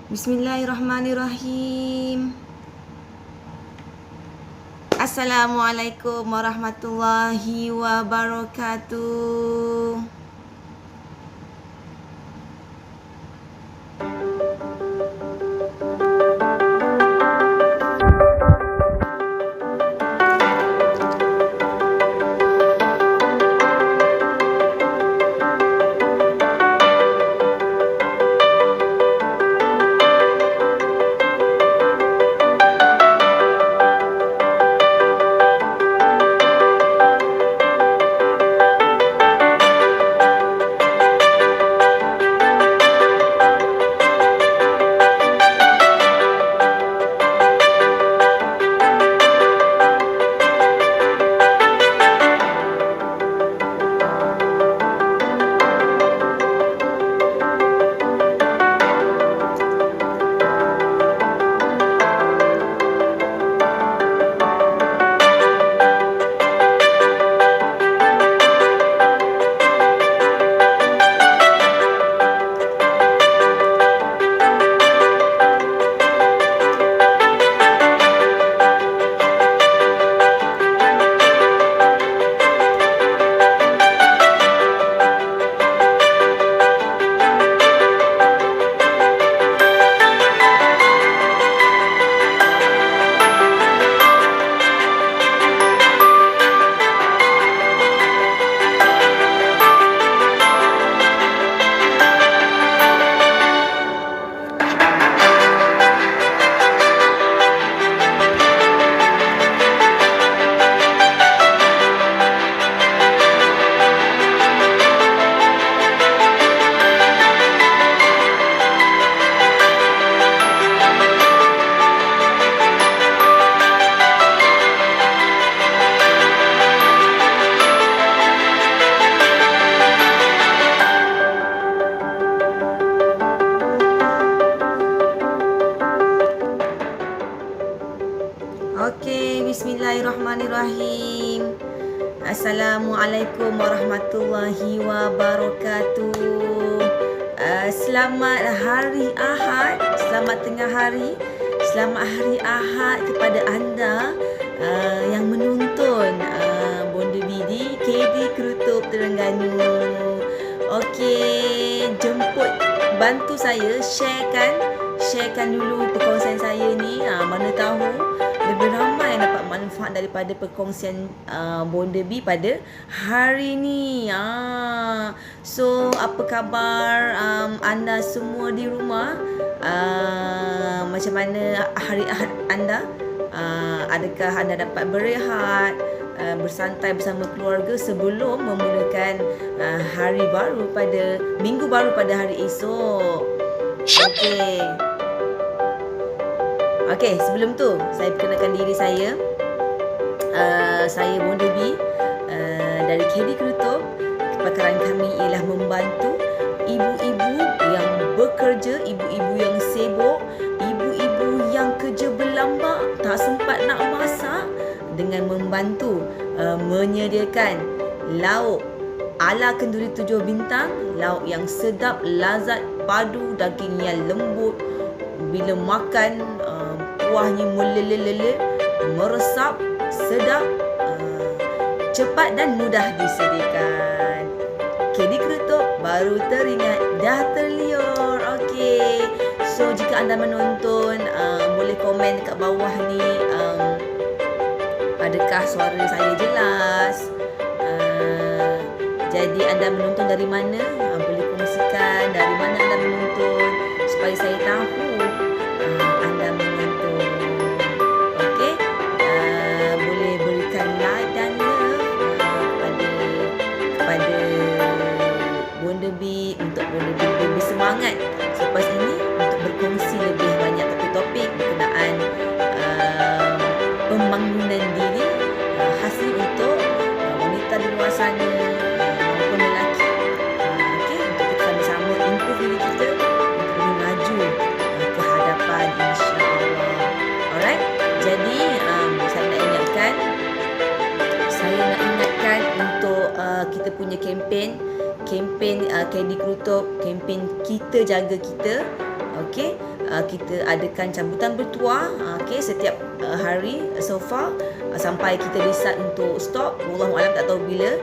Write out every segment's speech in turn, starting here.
Bismillahirrahmanirrahim. Assalamualaikum warahmatullahi wabarakatuh. Okey, bismillahirrahmanirrahim. Assalamualaikum warahmatullahi wabarakatuh. Selamat hari Ahad, selamat tengah hari, selamat hari Ahad kepada anda yang menonton Bonda B di KD Kerutup Terengganu. Okey, bantu saya sharekan dulu perkongsian saya ni. Mana tahu lebih ramai yang dapat manfaat daripada perkongsian Bonda B pada hari ni. So, apa khabar anda semua di rumah? Macam mana hari Ahad anda? Adakah anda dapat berehat, bersantai bersama keluarga sebelum memulakan hari baru minggu baru pada hari esok? Okey, sebelum tu saya perkenalkan diri saya. Saya Bonda B dari KD Kerutup. Kepakaran kami ialah membantu ibu-ibu yang bekerja, ibu-ibu yang sibuk, ibu-ibu yang kerja berlambak, tak sempat nak masak, dengan membantu menyediakan lauk ala kenduri 7 bintang, lauk yang sedap, lazat, padu, dagingnya lembut. Bila makan, kuahnya meleleh-leleh, meresap, sedap, cepat dan mudah disediakan. KD Kerutup baru teringat, dah terliur. Okey. So, jika anda menonton, boleh komen dekat bawah ni. Adakah suara saya jelas? Jadi, anda menonton dari mana? Boleh kongsikan dari mana anda menonton supaya saya tahu anda menonton. Okey, boleh berikan like dan love kepada Bonda B, untuk Bonda B lebih semangat selepas ini untuk berkongsi lebih banyak topik-topik berkenaan pembangunan diri, hasil untuk wanita di luar sana maupun lelaki. Okey, untuk kita sama-sama improve diri kita untuk lebih maju ke hadapan, insya-Allah. Alright. Jadi saya nak ingatkan untuk kita punya kempen KD Kerutup, kempen Kita Jaga Kita. Okey, kita adakan cabutan bertuah okey setiap hari so far sampai kita decide untuk stop. Wallahualam tak tahu bila.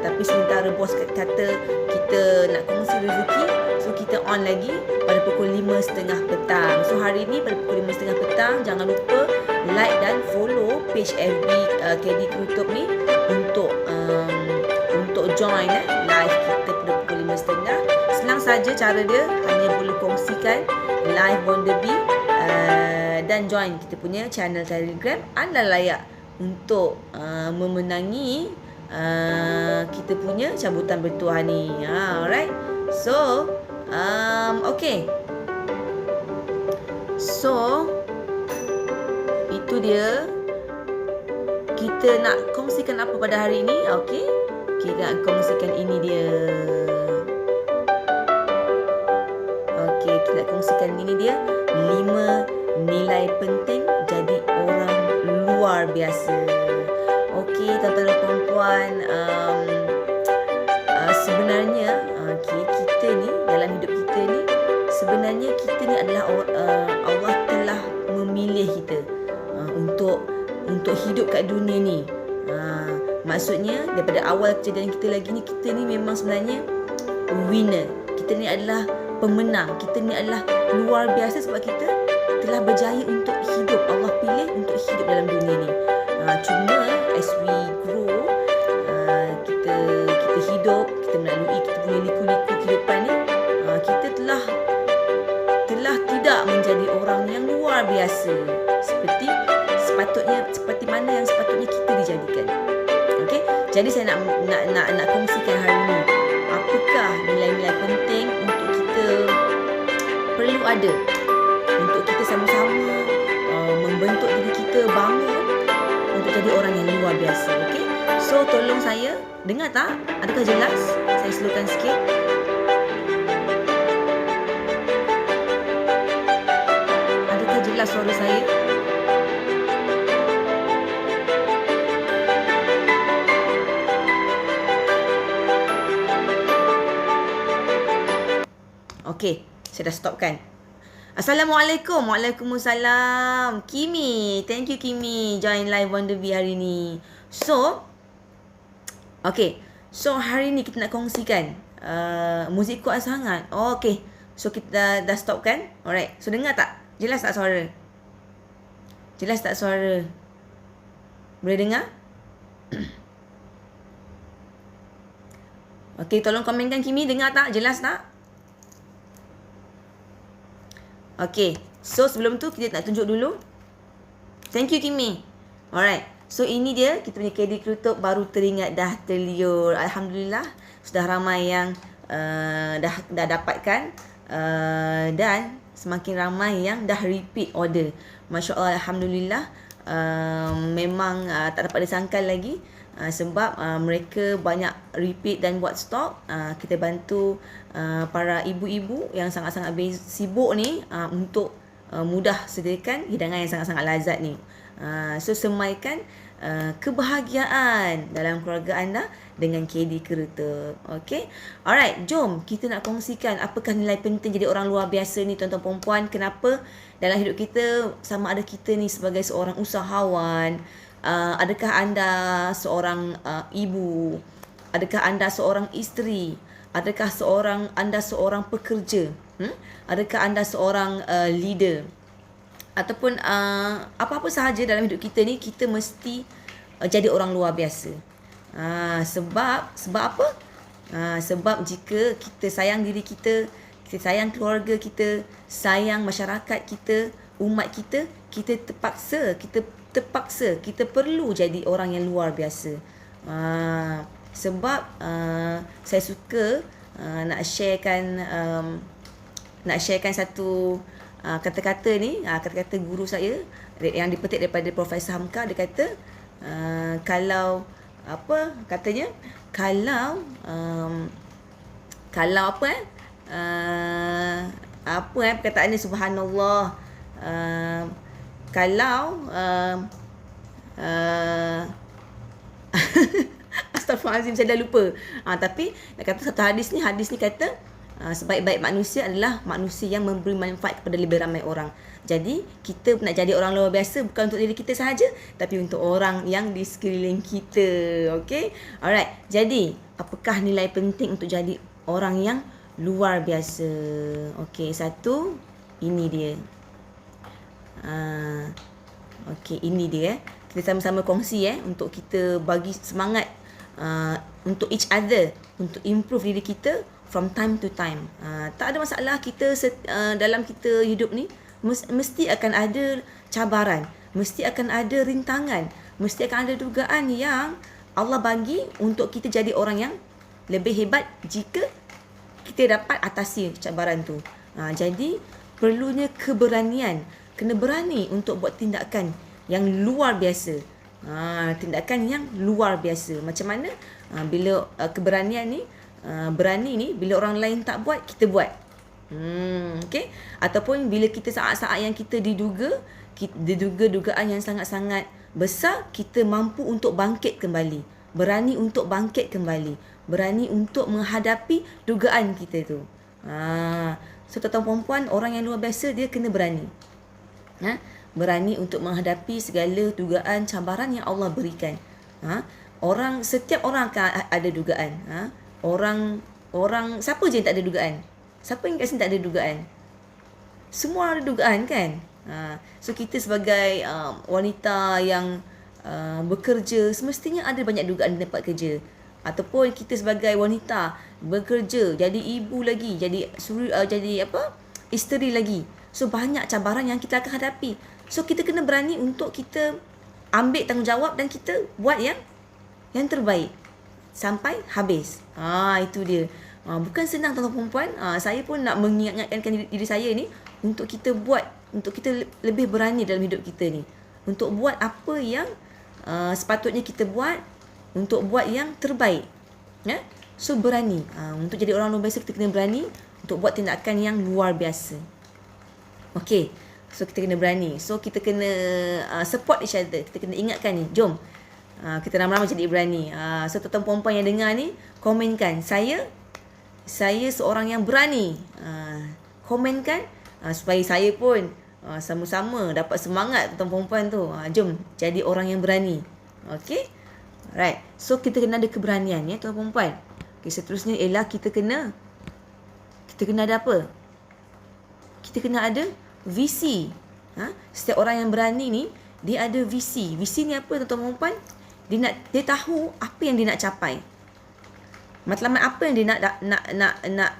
Tapi sementara bos kata kita nak kongsi rezeki, so kita on lagi pada pukul 5.30 petang. So hari ni pada pukul 5.30 petang, jangan lupa like dan follow page FB KD Kerutup ni untuk join live kita pada pukul 5.30. Senang saja cara dia, hanya boleh kongsikan live Wonder Bee dan join kita punya channel Telegram. Anda layak untuk memenangi kita punya cabutan bertuah ni. Alright. So, okay. So, itu dia. Kita nak kongsikan apa pada hari ini? Okay. Kita nak kongsikan ini dia. Okay, kita nak kongsikan ini dia. 5 nilai penting jadi orang luar biasa. Okey, tuan-tuan dan puan-puan, sebenarnya kita ni dalam hidup kita ni, sebenarnya kita ni adalah Allah telah memilih kita untuk hidup kat dunia ni. Maksudnya daripada awal kejadian kita lagi ni, kita ni memang sebenarnya winner. Kita ni adalah pemenang. Kita ni adalah luar biasa sebab kita telah berjaya untuk hidup. Allah pilih untuk hidup dalam dunia ni. Cuma as we grow, kita hidup, kita melalui kita punya liku-liku kehidupan ni, kita telah tidak menjadi orang yang luar biasa seperti mana yang sepatutnya kita dijadikan. Okey, jadi saya nak kongsikan hari ini apakah nilai-nilai penting untuk kita perlu ada untuk kita sama-sama membentuk diri kita bangun untuk jadi orang yang luar biasa. Okey, so tolong saya dengar tak? Adakah jelas? Saya slowkan sikit. Adakah jelas suara saya? Okey, saya dah stopkan. Assalamualaikum. Waalaikumsalam. Kimi, thank you Kimi join live Wonder Bee hari ni. So, okay. So hari ni kita nak kongsikan muzik kuat sangat. Oh, okay. So kita dah stopkan. Alright. So dengar tak? Jelas tak suara? Jelas tak suara? Boleh dengar? Okay, tolong komenkan Kimi, dengar tak? Jelas tak? Okay, so sebelum tu kita nak tunjuk dulu. Thank you Kimi. Alright, so ini dia kita punya KD Kerutup baru teringat dah terliur. Alhamdulillah sudah ramai yang dah dapatkan dan semakin ramai yang dah repeat order. Masya Allah, Alhamdulillah. Memang tak dapat disangkal lagi sebab mereka banyak repeat dan buat stok. Kita bantu para ibu-ibu yang sangat-sangat sibuk ni untuk mudah sediakan hidangan yang sangat-sangat lazat ni. So semaikan kebahagiaan dalam keluarga anda dengan KD Kerutup. Okay, alright, jom kita nak kongsikan apakah nilai penting jadi orang luar biasa ni tuan-tuan perempuan. Kenapa dalam hidup kita, sama ada kita ni sebagai seorang usahawan, adakah anda seorang ibu, adakah anda seorang isteri, adakah anda seorang pekerja, adakah anda seorang leader, ataupun apa-apa sahaja dalam hidup kita ni, kita mesti jadi orang luar biasa. Sebab apa? Sebab jika kita sayang diri kita, kita sayang keluarga kita, sayang masyarakat kita, umat kita, kita terpaksa kita perlu jadi orang yang luar biasa. Sebab saya suka nak sharekan satu kata-kata ni, kata-kata guru saya yang dipetik daripada Profesor Hamka. Dia kata kalau apa katanya, kalau perkataan ni, subhanallah, kalau Astaghfirullahalazim, saya dah lupa. Tapi nak kata satu hadis ni kata sebaik-baik manusia adalah manusia yang memberi manfaat kepada lebih ramai orang. Jadi kita nak jadi orang luar biasa bukan untuk diri kita sahaja, tapi untuk orang yang di sekeliling kita. Okay, alright. Jadi apakah nilai penting untuk jadi orang yang luar biasa? Okay, satu, ini dia. Okay, ini dia. Kita sama-sama kongsi untuk kita bagi semangat untuk each other, untuk improve diri kita from time to time. Tak ada masalah kita dalam kita hidup ni mesti akan ada cabaran, mesti akan ada rintangan, mesti akan ada dugaan yang Allah bagi untuk kita jadi orang yang lebih hebat jika kita dapat atasi cabaran tu. Jadi perlunya keberanian, kena berani untuk buat tindakan yang luar biasa. Tindakan yang luar biasa. Macam mana? Bila keberanian ni, berani ni bila orang lain tak buat, kita buat. Okay? Ataupun bila kita saat-saat yang kita diduga dugaan yang sangat-sangat besar, kita mampu untuk bangkit kembali. Berani untuk bangkit kembali. Berani untuk menghadapi dugaan kita tu. So tuan-tuan perempuan, orang yang luar biasa dia kena berani. Berani untuk menghadapi segala dugaan, cabaran yang Allah berikan. Setiap orang akan ada dugaan. Orang siapa je yang tak ada dugaan? Siapa yang kat sini tak ada dugaan? Semua ada dugaan kan? So kita sebagai wanita yang bekerja, semestinya ada banyak dugaan di tempat kerja. Ataupun kita sebagai wanita bekerja, jadi ibu lagi, jadi isteri lagi. So banyak cabaran yang kita akan hadapi. So kita kena berani untuk kita ambil tanggungjawab dan kita buat yang terbaik sampai habis. Itu dia. Bukan senang tuan-tuan perempuan. Saya pun nak mengingatkan diri saya ni untuk kita buat, untuk kita lebih berani dalam hidup kita ni. Untuk buat apa yang sepatutnya kita buat, untuk buat yang terbaik. So berani. Untuk jadi orang luar biasa kita kena berani untuk buat tindakan yang luar biasa. Okay. So kita kena berani. So kita kena support each other. Kita kena ingatkan ni. Jom. Kita ramai-ramai jadi berani. So tuan-tuan perempuan yang dengar ni, komenkan. Saya seorang yang berani. Komenkan supaya saya pun sama-sama dapat semangat tuan-tuan perempuan tu. Jom jadi orang yang berani. Okay. Alright. So kita kena ada keberanian tuan-tuan perempuan. Okay, seterusnya ialah kita kena ada apa? Kita kena ada visi. Setiap orang yang berani ni dia ada visi. Visi ni apa tuan-tuan perempuan? Dia tahu apa yang dia nak capai. Matlamat apa yang dia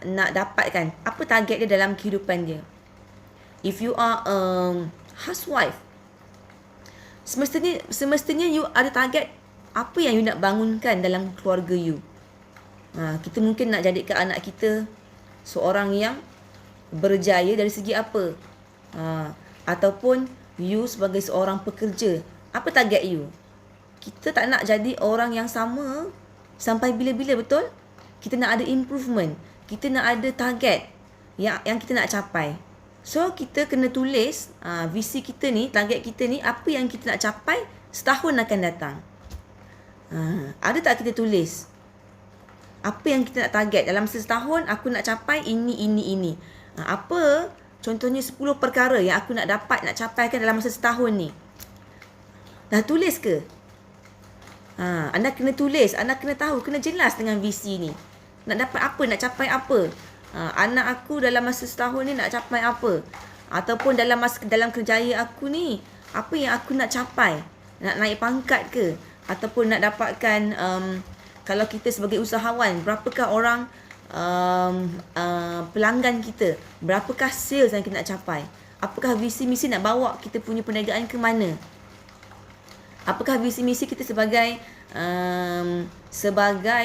nak dapatkan. Apa target dia dalam kehidupan dia. If you are a housewife, semestinya you ada target apa yang you nak bangunkan dalam keluarga you. Kita mungkin nak jadikan anak kita seorang yang berjaya dari segi apa? Ataupun you sebagai seorang pekerja, apa target you? Kita tak nak jadi orang yang sama sampai bila-bila, betul? Kita nak ada improvement. Kita nak ada target yang kita nak capai. So kita kena tulis visi kita ni, target kita ni, apa yang kita nak capai setahun akan datang. Ada tak kita tulis? Apa yang kita nak target dalam setahun aku nak capai ini. Apa contohnya 10 perkara yang aku nak capaikan dalam masa setahun ni. Dah tulis ke? Anda kena tulis, anda kena tahu, kena jelas dengan visi ni. Nak dapat apa, nak capai apa? Anak aku dalam masa setahun ni nak capai apa? Ataupun dalam kerjaya aku ni, apa yang aku nak capai? Nak naik pangkat ke? Ataupun nak dapatkan kalau kita sebagai usahawan, berapakah orang pelanggan kita, berapakah sales yang kita nak capai? Apakah visi misi nak bawa kita punya perniagaan ke mana? Apakah visi misi kita sebagai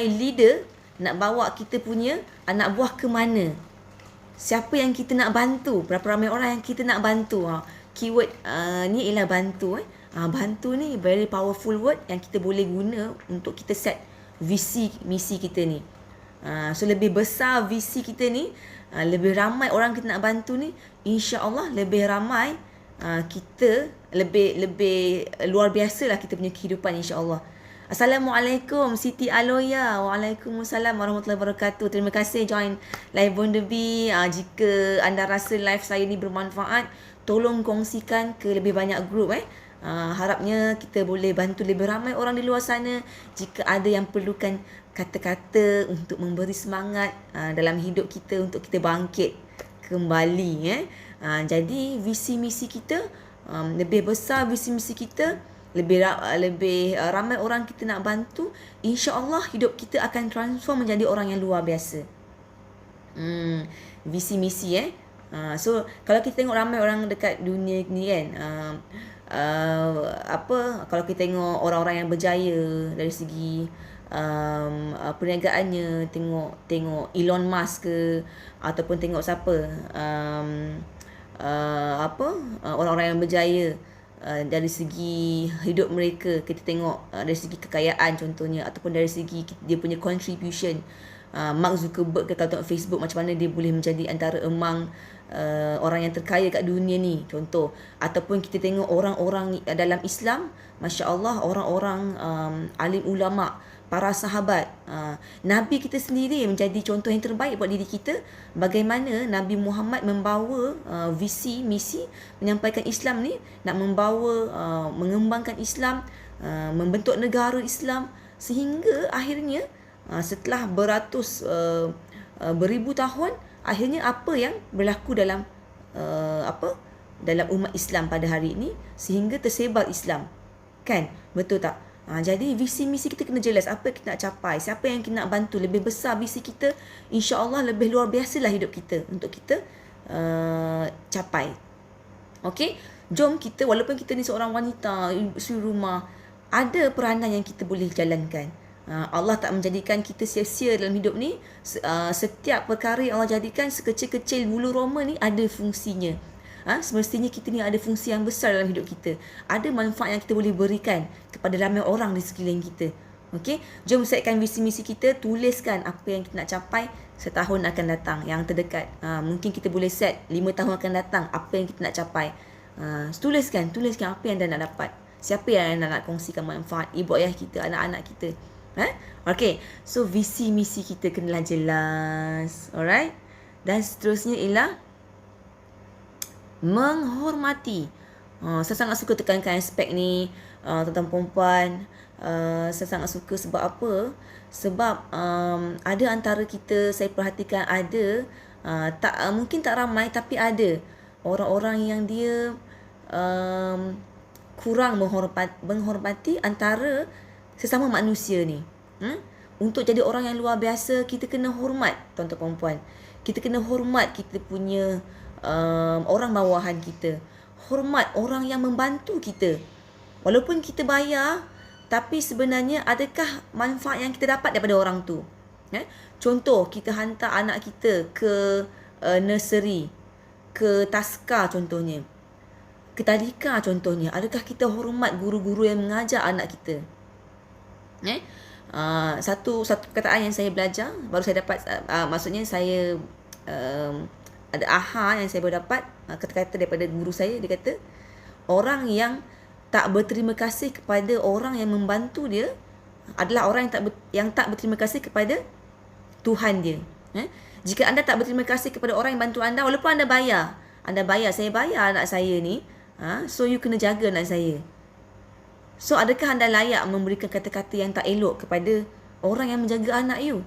leader nak bawa kita punya anak buah ke mana? Siapa yang kita nak bantu? Berapa ramai orang yang kita nak bantu? Keyword ni ialah bantu. Bantu ni very powerful word yang kita boleh guna untuk kita set visi misi kita ni. So lebih besar visi kita ni, lebih ramai orang kita nak bantu ni, insya-Allah lebih ramai kita, lebih luar biasa lah kita punya kehidupan, insya-Allah. Assalamualaikum Siti Aloya. Waalaikumsalam warahmatullahi wabarakatuh. Terima kasih join live Bonda B. Jika anda rasa live saya ni bermanfaat, tolong kongsikan ke lebih banyak grup harapnya kita boleh bantu lebih ramai orang di luar sana. Jika ada yang perlukan kata-kata untuk memberi semangat dalam hidup kita, untuk kita bangkit kembali. Jadi visi misi kita lebih besar, visi misi kita lebih ramai orang kita nak bantu, insya-Allah hidup kita akan transform menjadi orang yang luar biasa. Visi misi so kalau kita tengok ramai orang dekat dunia ni kan, kalau kita tengok orang-orang yang berjaya dari segi perniagaannya, tengok Elon Musk ke, ataupun tengok siapa orang-orang yang berjaya dari segi hidup mereka, kita tengok dari segi kekayaan contohnya, ataupun dari segi dia punya contribution. Mark Zuckerberg kalau tengok Facebook, macam mana dia boleh menjadi antara emang orang yang terkaya kat dunia ni, contoh. Ataupun kita tengok orang-orang dalam Islam, Masya Allah, orang-orang alim ulama, para sahabat, Nabi kita sendiri menjadi contoh yang terbaik buat diri kita. Bagaimana Nabi Muhammad membawa visi, misi menyampaikan Islam ni, nak membawa mengembangkan Islam, membentuk negara Islam, sehingga akhirnya setelah beribu tahun, akhirnya apa yang berlaku dalam dalam umat Islam pada hari ini, sehingga tersebar Islam, kan? Betul tak? Jadi visi misi kita kena jelas, apa yang kita nak capai, siapa yang kita nak bantu, lebih besar visi kita, insya-Allah lebih luar biasalah hidup kita untuk kita capai. Okey, jom kita, walaupun kita ni seorang wanita, isteri rumah, ada peranan yang kita boleh jalankan. Allah tak menjadikan kita sia-sia dalam hidup ni. Setiap perkara yang Allah jadikan, sekecil-kecil bulu roma ni ada fungsinya. Semestinya kita ni ada fungsi yang besar dalam hidup kita. Ada manfaat yang kita boleh berikan kepada ramai orang di sekeliling kita. Okey, jom setkan visi misi kita, tuliskan apa yang kita nak capai setahun akan datang yang terdekat. Mungkin kita boleh set 5 tahun akan datang apa yang kita nak capai. Tuliskan apa yang anda nak dapat. Siapa yang anda nak kongsikan manfaat, ibu ayah kita, anak-anak kita. Okey, so visi misi kita kenalah jelas. Alright. Dan seterusnya ialah menghormati. Saya sangat suka tekankan aspek ni tentang perempuan. Saya sangat suka sebab apa? Sebab ada antara kita, saya perhatikan ada, mungkin tak ramai tapi ada orang-orang yang dia kurang menghormati antara sesama manusia ni. Untuk jadi orang yang luar biasa, kita kena hormat tuan-tuan perempuan. Kita kena hormat kita punya orang bawahan kita. Hormat orang yang membantu kita. Walaupun kita bayar, tapi sebenarnya adakah manfaat yang kita dapat daripada orang tu? Contoh, kita hantar anak kita ke nursery, ke taska contohnya, ke tadika contohnya. Adakah kita hormat guru-guru yang mengajar anak kita? Satu perkataan yang saya belajar, baru saya dapat, maksudnya saya ada aha yang saya baru dapat, kata-kata daripada guru saya. Dia kata, orang yang tak berterima kasih kepada orang yang membantu dia adalah orang yang tak berterima kasih kepada Tuhan dia. Jika anda tak berterima kasih kepada orang yang bantu anda, walaupun anda bayar, saya bayar anak saya ni, so you kena jaga anak saya. So adakah anda layak memberikan kata-kata yang tak elok kepada orang yang menjaga anak you?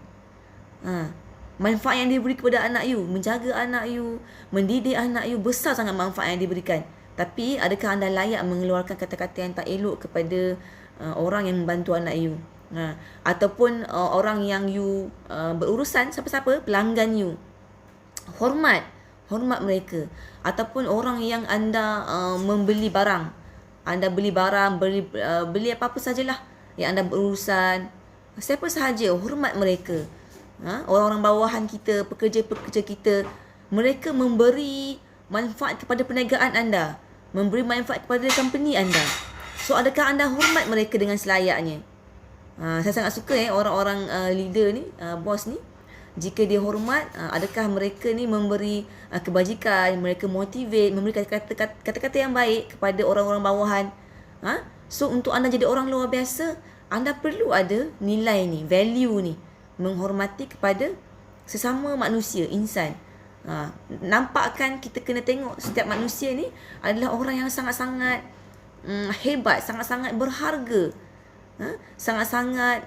Manfaat yang diberi kepada anak you, menjaga anak you, mendidik anak you, besar sangat manfaat yang diberikan. Tapi adakah anda layak mengeluarkan kata-kata yang tak elok kepada orang yang membantu anak you? Ataupun orang yang you berurusan, siapa-siapa, pelanggan you. Hormat mereka. Ataupun orang yang anda membeli barang. Anda beli barang, beli apa-apa sajalah yang anda berurusan. Siapa sahaja, hormat mereka. Orang-orang bawahan kita, pekerja-pekerja kita, mereka memberi manfaat kepada perniagaan anda, memberi manfaat kepada company anda. So adakah anda hormat mereka dengan selayaknya? Saya sangat suka orang-orang leader ni, bos ni, jika dia hormat, adakah mereka ni memberi kebajikan, mereka motivate, memberi kata-kata yang baik kepada orang-orang bawahan. So untuk anda jadi orang luar biasa, anda perlu ada nilai ni, value ni, menghormati kepada sesama manusia, insan. Nampak kan, kita kena tengok setiap manusia ni adalah orang yang sangat-sangat hebat, sangat-sangat berharga, sangat-sangat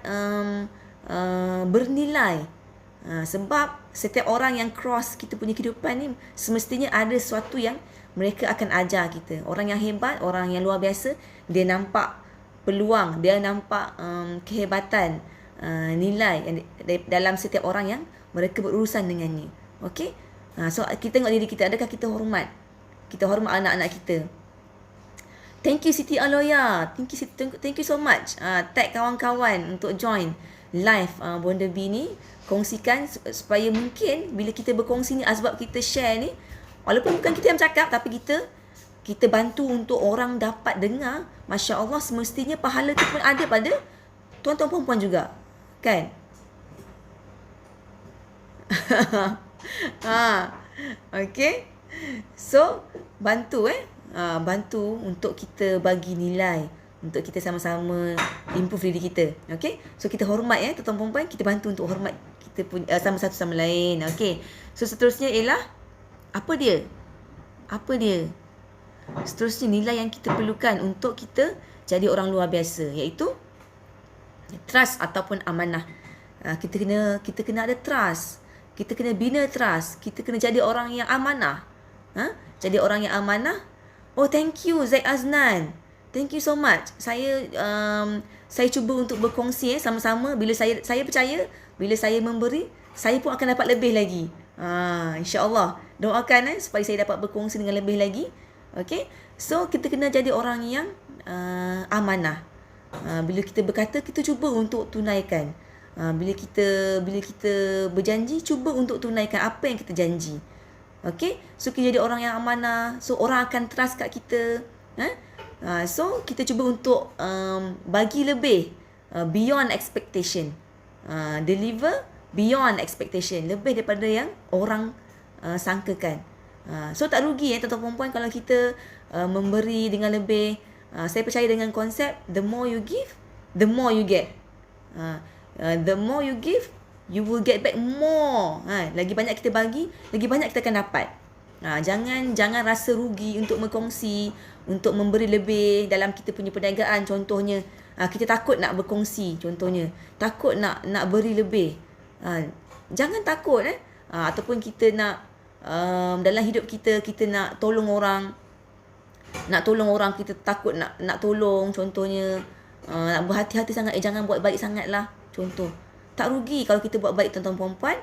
bernilai. Sebab setiap orang yang cross kita punya kehidupan ni semestinya ada sesuatu yang mereka akan ajar kita. Orang yang hebat, orang yang luar biasa, dia nampak peluang, dia nampak kehebatan, nilai dalam setiap orang yang mereka berurusan dengannya. Okey? So kita tengok diri kita, adakah kita hormat? Kita hormat anak-anak kita. Thank you Siti Aloya. Thank you so much. Tag kawan-kawan untuk join live Bonda B ni. Kongsikan supaya mungkin bila kita berkongsi ni, sebab kita share ni, walaupun bukan kita yang cakap, tapi kita bantu untuk orang dapat dengar. Masya Allah, semestinya pahala kita pun ada pada tuan-tuan perempuan juga, kan? Okay. So bantu bantu untuk kita bagi nilai, untuk kita sama-sama improve diri kita. Okay. So kita hormat tuan-tuan perempuan, kita bantu untuk hormat kita pun sama satu sama lain. Okay. So seterusnya ialah apa dia? Seterusnya nilai yang kita perlukan untuk kita jadi orang luar biasa, iaitu trust ataupun amanah. Kita kena ada trust. Kita kena bina trust. Kita kena jadi orang yang amanah. Jadi orang yang amanah. Oh, thank you Zaid Aznan. Thank you so much. Saya cuba untuk berkongsi sama-sama. Bila saya percaya, bila saya memberi, saya pun akan dapat lebih lagi. InsyaAllah. Doakan supaya saya dapat berkongsi dengan lebih lagi. Okay. So, kita kena jadi orang yang amanah. Bila kita berkata, kita cuba untuk tunaikan. Bila kita berjanji, cuba untuk tunaikan apa yang kita janji. Okay. So kita jadi orang yang amanah. So orang akan trust kat kita. So kita cuba untuk bagi lebih, beyond expectation, deliver beyond expectation, lebih daripada yang orang sangkakan. So tak rugi tuan-tuan perempuan kalau kita memberi dengan lebih. Saya percaya dengan konsep the more you give, the more you get. The more you give, you will get back more. Lagi banyak kita bagi, lagi banyak kita akan dapat. Jangan rasa rugi untuk berkongsi, untuk memberi lebih dalam kita punya perniagaan. Contohnya, kita takut nak berkongsi. Contohnya, takut nak beri lebih. Jangan takut. Ataupun kita nak dalam hidup kita nak tolong orang. Kita takut nak tolong. Contohnya, nak berhati-hati sangat. Jangan buat baik sangat lah. Contoh, tak rugi kalau kita buat baik tuan-tuan perempuan.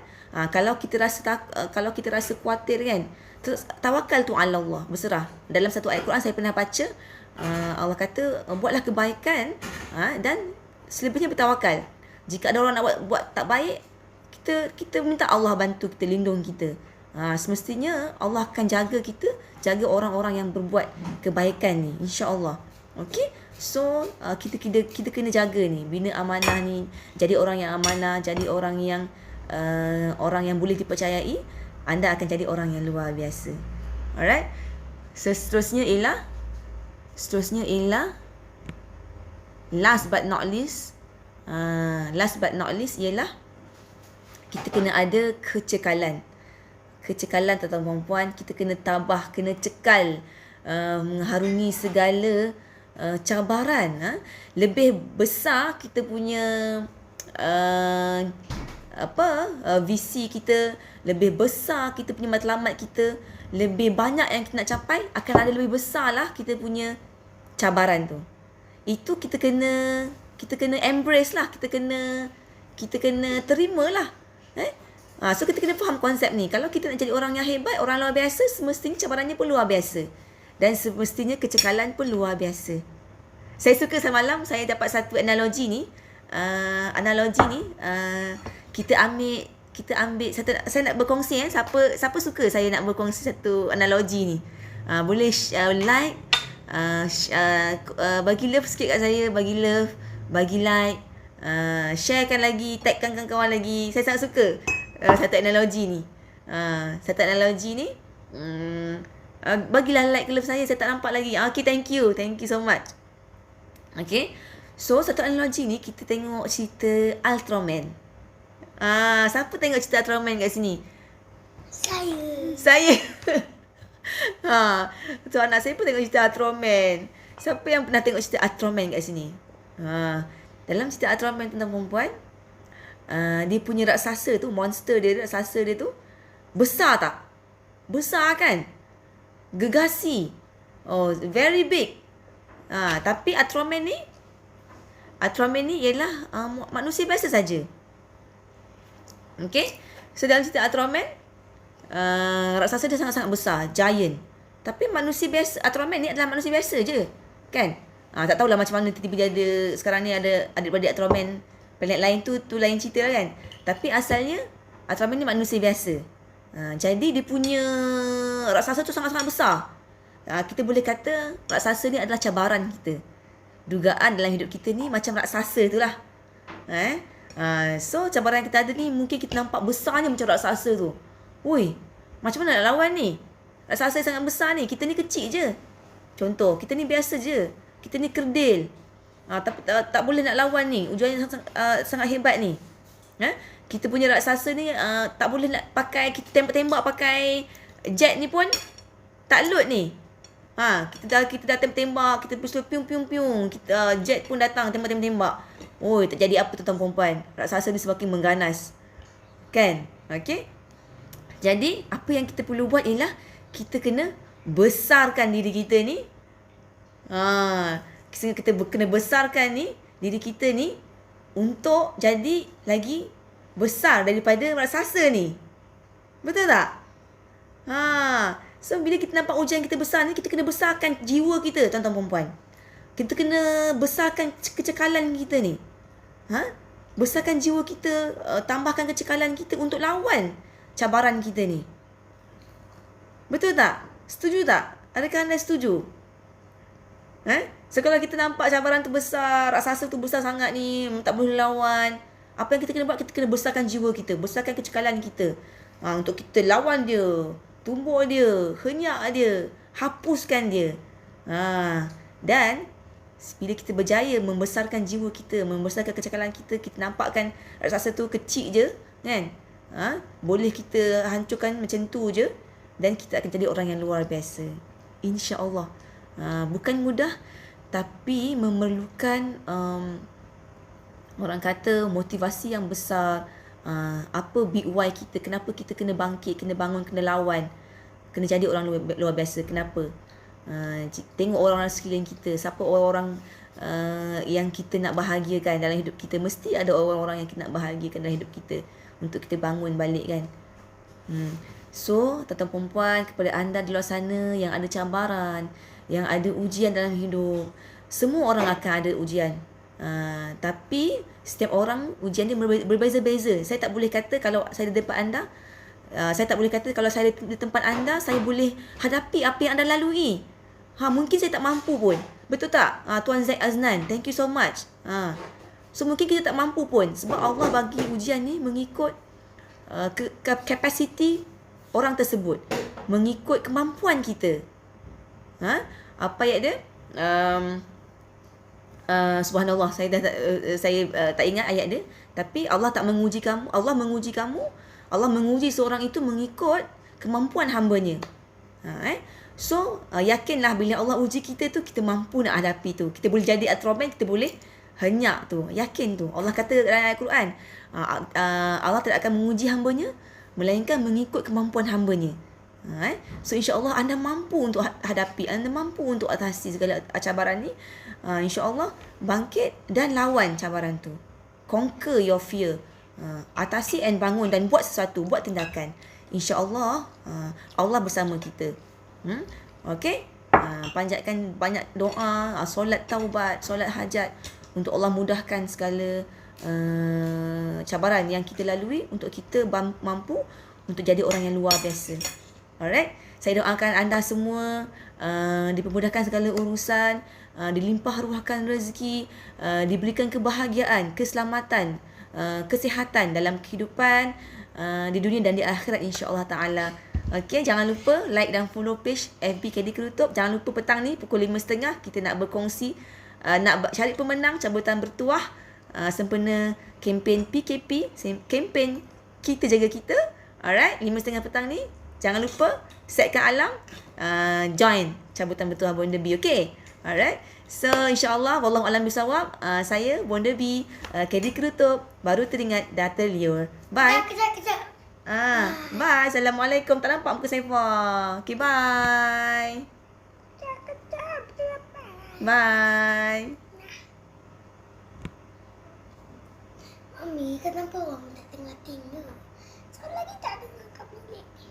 Kalau kita rasa khawatir kan, terus tawakal tu ala Allah, berserah. Dalam satu ayat Quran saya pernah baca, Allah kata buatlah kebaikan dan selebihnya bertawakal. Jika ada orang nak buat tak baik, kita minta Allah bantu kita, lindung kita. Semestinya Allah akan jaga kita, jaga orang-orang yang berbuat kebaikan ni, insya-Allah. Okey. So kita kena jaga ni, bina amanah ni, jadi orang yang amanah, jadi orang yang boleh dipercayai. Anda akan jadi orang yang luar biasa. Alright. So seterusnya ialah last but not least ialah kita kena ada kecekalan tuan-tuan perempuan. Kita kena tabah, kena cekal, mengharungi segala cabaran. Lebih besar kita punya visi kita, lebih besar kita punya matlamat kita, lebih banyak yang kita nak capai, akan ada lebih besar lah kita punya cabaran tu. Itu kita kena embrace lah, kita kena terima lah. So kita kena faham konsep ni. Kalau kita nak jadi orang yang hebat, orang luar biasa, semestinya cabarannya pun luar biasa. Dan semestinya kecekalan pun luar biasa. Saya suka semalam saya dapat satu analogi ni. Kita ambil saya nak berkongsi siapa suka saya nak berkongsi satu analogi ni. Boleh like, bagi love sikit kat saya, bagi love, bagi like, sharekan lagi, tagkan kawan-kawan lagi. Saya sangat suka satu analogi ni. Bagilah like ke love saya tak nampak lagi. Okay, thank you so much. Okay. So, satu analogi ni kita tengok cerita Ultraman. Siapa tengok cerita Ultraman kat sini? Saya. So anak saya pun tengok cerita Ultraman. Siapa yang pernah tengok cerita Ultraman kat sini? Dalam cerita Ultraman tentang perempuan, dia punya raksasa tu, monster dia, raksasa dia tu besar tak? Besar kan? Gegasi. Oh, very big. Tapi Ultraman ni ialah manusia biasa saja. Okay? So dalam cerita Ultraman, raksasa dia sangat-sangat besar, giant. Tapi manusia biasa, Ultraman ni adalah manusia biasa je, kan? Tak tahulah macam mana tiba-tiba ada sekarang ni ada adik-beradik Ultraman planet lain tu lain cerita lah kan. Tapi asalnya Ultraman ni manusia biasa. Jadi dia punya raksasa tu sangat-sangat besar. Kita boleh kata raksasa ni adalah cabaran kita. Dugaan dalam hidup kita ni macam raksasa tu lah. So cabaran yang kita ada ni mungkin kita nampak besarnya macam raksasa tu. Ui, macam mana nak lawan ni? Raksasa sangat besar ni, kita ni kecil je. Contoh, kita ni biasa je. Kita ni kerdil. Tapi tak boleh nak lawan ni. Ujiannya sangat hebat ni. Kita punya raksasa ni tak boleh nak pakai, kita tembak-tembak pakai jet ni pun tak load ni. Kita dah tembak, kita pistol piung-piung-piung. Jet pun datang tembak-tembak. Oi, tak jadi apa tuan perempuan. Raksasa ni semakin mengganas. Kan? Okey? Jadi, apa yang kita perlu buat ialah kita kena besarkan diri kita ni. Kita kena besarkan ni diri kita ni untuk jadi lagi besar daripada raksasa ni. Betul tak? So, bila kita nampak ujian kita besar ni, kita kena besarkan jiwa kita, tuan-tuan perempuan. Kita kena besarkan kecekalan kita ni. Besarkan jiwa kita, tambahkan kecekalan kita untuk lawan cabaran kita ni. Betul tak? Setuju tak? Adakah anda setuju? So kalau kita nampak cabaran tu besar, raksasa tu besar sangat ni, tak boleh lawan, apa yang kita kena buat? Kita kena besarkan jiwa kita, besarkan kecekalan kita. Untuk kita lawan dia, tumbuk dia, henyak dia, hapuskan dia. Dan bila kita berjaya membesarkan jiwa kita, membesarkan kecekalan kita, kita nampakkan raksasa tu kecil je, kan? Boleh kita hancurkan macam tu je, dan kita akan jadi orang yang luar biasa, insya-Allah. Bukan mudah, tapi memerlukan orang kata motivasi yang besar. Apa big why kita, kenapa kita kena bangkit, kena bangun, kena lawan, kena jadi orang luar biasa. Kenapa? Tengok orang-orang sekeliling kita, siapa orang-orang yang kita nak bahagiakan dalam hidup kita. Mesti ada orang-orang yang kita nak bahagiakan dalam hidup kita, untuk kita bangun balik, kan? So, tuan-tuan perempuan, kepada anda di luar sana yang ada cabaran, yang ada ujian dalam hidup, semua orang akan ada ujian. Tapi setiap orang ujian dia berbeza-beza. Saya tak boleh kata kalau saya di depan anda, saya tak boleh kata kalau saya di tempat anda, saya boleh hadapi apa yang anda lalui. Mungkin saya tak mampu pun. Betul tak? Tuan Zaid Aznan, thank you so much. So mungkin kita tak mampu pun, sebab Allah bagi ujian ni mengikut kapasiti orang tersebut, mengikut kemampuan kita. Apa ayat dia? Subhanallah, saya tak ingat ayat dia. Tapi Allah tak menguji kamu, Allah menguji kamu, Allah menguji seorang itu mengikut kemampuan hamba-Nya. So yakinlah bila Allah uji kita tu, kita mampu nak hadapi tu. Kita boleh jadi Ultraman, kita boleh henyak tu. Yakin tu. Allah kata dalam Al-Quran, Allah tidak akan menguji hamba-Nya melainkan mengikut kemampuan hamba-Nya. So insya-Allah anda mampu untuk hadapi, anda mampu untuk atasi segala cabaran ni. Insya-Allah bangkit dan lawan cabaran tu. Conquer your fear. Atasi and bangun dan buat sesuatu, buat tindakan. Insya-Allah Allah bersama kita. Okey? Panjatkan banyak doa, solat taubat, solat hajat, untuk Allah mudahkan segala cabaran yang kita lalui, untuk kita mampu untuk jadi orang yang luar biasa. Alright? Saya doakan anda semua dipermudahkan segala urusan, dilimpah ruahkan rezeki, diberikan kebahagiaan, keselamatan, kesihatan dalam kehidupan di dunia dan di akhirat, insya-Allah taala. Okey, jangan lupa like dan follow page FB KD Kerutup. Jangan lupa petang ni pukul 5.30 kita nak berkongsi nak cari pemenang cabutan bertuah sempena kempen PKP, kempen Kita Jaga Kita. Alright, 5:30 petang ni. Jangan lupa setkan alarm, join cabutan bertuah Bonda B, okay? Alright. So, insyaAllah, wallahu alam bisawab. Saya, Bonda B, KD Kerutup, baru teringat data liur. Bye. Kejap. Bye. Assalamualaikum. Tak nampak muka Saifah. Okay, bye. Kejap. Bye. Mami, kenapa orang dah tengah-tengah? Soal lagi tak dengar kat bilik ni.